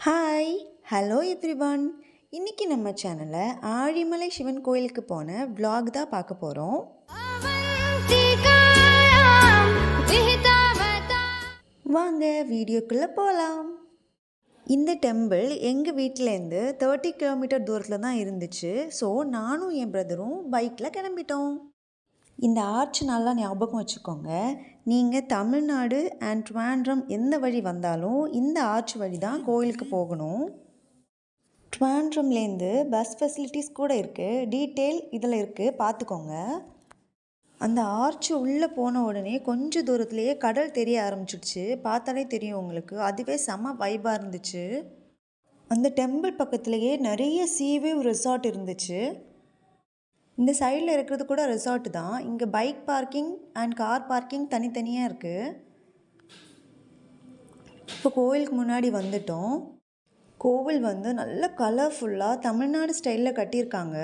Hi hello everyone. இன்றைக்கி நம்ம சேனலில் ஆழிமலை சிவன் கோயிலுக்கு போன vlog தான் பார்க்க போகிறோம். வாங்க வீடியோக்குள்ளே போகலாம். இந்த டெம்பிள் எங்கள் வீட்டிலேருந்து 30 கிலோமீட்டர் தூரத்தில் தான் இருந்துச்சு. ஸோ நானும் என் பிரதரும் பைக்கில் கிளம்பிட்டோம். இந்த ஆர்ச் நல்லா ஞாபகம் வச்சுக்கோங்க. நீங்கள் தமிழ்நாடு அண்ட் ட்ரிவாண்ட்ரம் எந்த வழி வந்தாலும் இந்த ஆர்ச் வழி தான் கோயிலுக்கு போகணும். ட்ரிவாண்ட்ரம்லேருந்து பஸ் ஃபெசிலிட்டிஸ் கூட இருக்குது. டீட்டெயில் இதில் இருக்குது, பார்த்துக்கோங்க. அந்த ஆர்ச் உள்ளே போன உடனே கொஞ்சம் தூரத்துலேயே கடல் தெரிய ஆரம்பிச்சிடுச்சு. பார்த்தாலே தெரியும் உங்களுக்கு. அதுவே செம்ம வைபாக இருந்துச்சு. அந்த டெம்பிள் பக்கத்துலேயே நிறைய சீவேவ் ரிசார்ட் இருந்துச்சு. இந்த சைடில் இருக்கிறது கூட ரிசார்ட் தான். இங்கே bike parking and car parking தனித்தனியாக இருக்குது. இப்போ கோவிலுக்கு முன்னாடி வந்துட்டோம். கோவில் வந்து நல்ல கலர்ஃபுல்லாக தமிழ்நாடு ஸ்டைலில் கட்டியிருக்காங்க.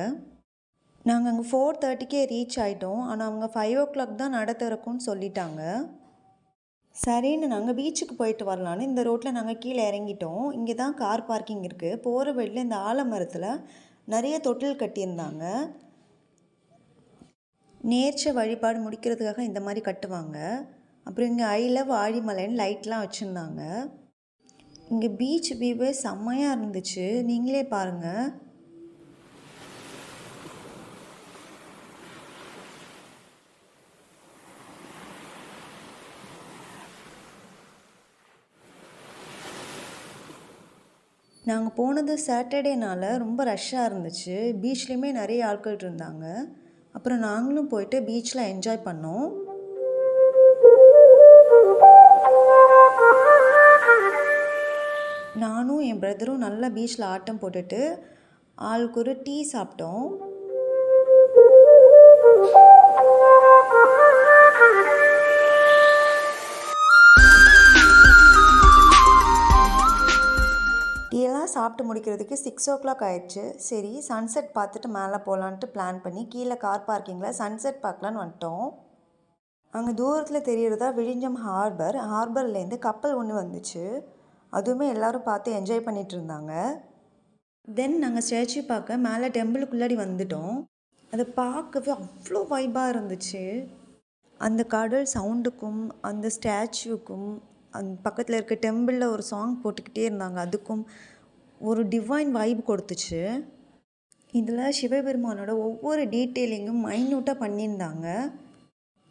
நாங்கள் அங்கே 4:30க்கே ரீச் ஆகிட்டோம். ஆனால் அவங்க 5 o'clock தான் நட திறக்கும்னு சொல்லிட்டாங்க. சரின்னு நாங்கள் பீச்சுக்கு போயிட்டு வரலான்னு இந்த ரோட்டில் நாங்கள் கீழே இறங்கிட்டோம். இங்கே தான் கார் பார்க்கிங் இருக்குது. போகிற வழியில் இந்த ஆலமரத்தில் நிறைய தொட்டில் கட்டியிருந்தாங்க. நேர்ச்சை வழிபாடு முடிக்கிறதுக்காக இந்த மாதிரி கட்டுவாங்க. அப்புறம் இங்கே ஐ லவ் ஆழிமலைன்னு லைட்லாம் வச்சுருந்தாங்க. இங்கே பீச் வியூவே செம்மையாக இருந்துச்சு. நீங்களே பாருங்கள். நாங்கள் போனது சாட்டர்டேனால் ரொம்ப ரஷ்ஷாக இருந்துச்சு. பீச்லேயுமே நிறைய ஆட்கள் இருந்தாங்க. அப்புறம் நாங்களும் போயிட்டு பீச்சில் என்ஜாய் பண்ணோம். நானும் என் பிரதரும் நல்லா பீச்சில் ஆட்டம் போட்டுட்டு ஆளுக்கு ஒரு டீ சாப்பிட்டோம். டீயெல்லாம் சாப்பிட்டு முடிக்கிறதுக்கு 6 o'clock ஆயிடுச்சு. சரி சன்செட் பார்த்துட்டு மேலே போகலான்ட்டு பிளான் பண்ணி கீழே கார் பார்க்கிங்கில் சன்செட் பார்க்கலான்னு வந்துட்டோம். அங்கே தூரத்தில் தெரியறதா விழிஞ்சம் ஹார்பர்லேருந்து கப்பல் ஒன்று வந்துச்சு. அதுவுமே எல்லோரும் பார்த்து என்ஜாய் பண்ணிகிட்டு இருந்தாங்க. தென் நாங்கள் ஸ்டாச்சு பார்க்க மேலே டெம்பிளுக்குள்ளாடி வந்துட்டோம். அதை பார்க்கவே அவ்வளோ வைபாக இருந்துச்சு. அந்த கடல் சவுண்டுக்கும் அந்த ஸ்டாச்சுவுக்கும் அந்த பக்கத்தில் இருக்க டெம்பிளில் ஒரு சாங் போட்டுக்கிட்டே இருந்தாங்க. அதுக்கும் ஒரு டிவைன் வைப் கொடுத்துச்சு. இதில் சிவபெருமானோட ஒவ்வொரு டீட்டெயிலிங்கும் மைன்யூட்டாக பண்ணியிருந்தாங்க.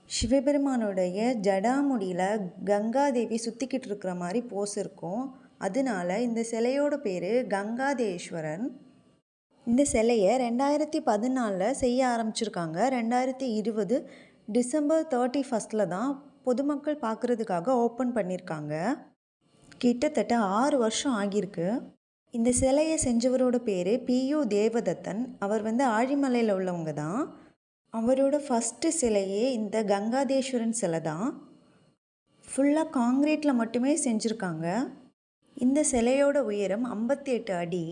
சிவபெருமானோடைய ஜடாமுடியில் கங்காதேவி சுற்றிக்கிட்டு இருக்கிற மாதிரி போஸ் இருக்கும். அதனால இந்த சிலையோட பேர் கங்காதேஸ்வரன். இந்த சிலையை 2014 செய்ய ஆரம்பிச்சிருக்காங்க. 2020 December 31 தான் பொதுமக்கள் பார்க்குறதுக்காக ஓப்பன் பண்ணியிருக்காங்க. கிட்டத்தட்ட 6 வருஷம் ஆகியிருக்கு. இந்த சிலையை செஞ்சவரோட பேர் PU தேவதத்தன். அவர் வந்து ஆழிமலையில் உள்ளவங்க தான். அவரோட ஃபஸ்ட்டு சிலையே இந்த கங்காதேஸ்வரன் சிலை தான். ஃபுல்லாக காங்கிரீட்டில் மட்டுமே செஞ்சுருக்காங்க. இந்த சிலையோட உயரம் 58 அடி.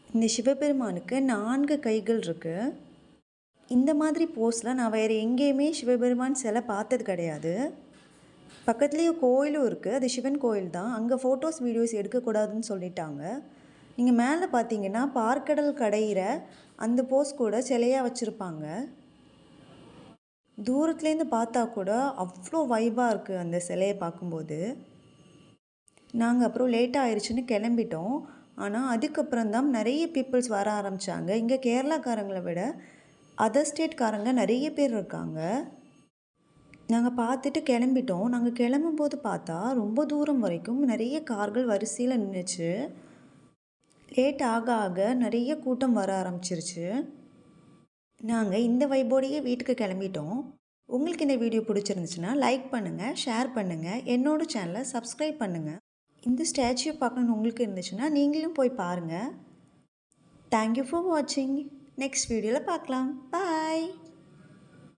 இந்த சிவபெருமானுக்கு 4 கைகள் இருக்குது. இந்த மாதிரி போஸில் நான் வேறு எங்கேயுமே சிவபெருமான் சிலை பார்த்தது கிடையாது. பக்கத்துலேயே கோயிலும் இருக்குது. அது சிவன் கோயில் தான். அங்கே ஃபோட்டோஸ் வீடியோஸ் எடுக்கக்கூடாதுன்னு சொல்லிட்டாங்க. நீங்கள் மேலே பார்த்தீங்கன்னா பார்க்கடல் கடையிற அந்த போஸ் கூட சிலையாக வச்சுருப்பாங்க. தூரத்துலேருந்து பார்த்தா கூட அவ்வளோ வைபாக இருக்குது அந்த சிலையை பார்க்கும்போது. நாங்கள் அப்புறம் லேட்டாக ஆயிடுச்சுன்னு கிளம்பிட்டோம். ஆனால் அதுக்கப்புறம் தான் நிறைய பீப்புள்ஸ் வர ஆரம்பித்தாங்க. இங்கே கேரளாக்காரங்களை விட அதர் ஸ்டேட்காரங்க நிறைய பேர் இருக்காங்க. நாங்கள் பார்த்துட்டு கிளம்பிட்டோம். நாங்கள் கிளம்பும்போது பார்த்தா ரொம்ப தூரம் வரைக்கும் நிறைய கார்கள் வரிசையில் நின்றுச்சு. லேட் ஆக ஆக நிறைய கூட்டம் வர ஆரம்பிச்சிருச்சு. நாங்கள் இந்த வைபோடையே வீட்டுக்கு கிளம்பிட்டோம். உங்களுக்கு இந்த வீடியோ பிடிச்சிருந்துச்சுன்னா லைக் பண்ணுங்கள், ஷேர் பண்ணுங்கள், என்னோடய சேனலை சப்ஸ்கிரைப் பண்ணுங்கள். இந்த ஸ்டாச்சு பார்க்கணுன்னு உங்களுக்கு இருந்துச்சுன்னா நீங்களும் போய் பாருங்கள். தேங்க்யூ ஃபார் வாட்சிங். நெக்ஸ்ட் வீடியோவில் பார்க்கலாம். பாய்.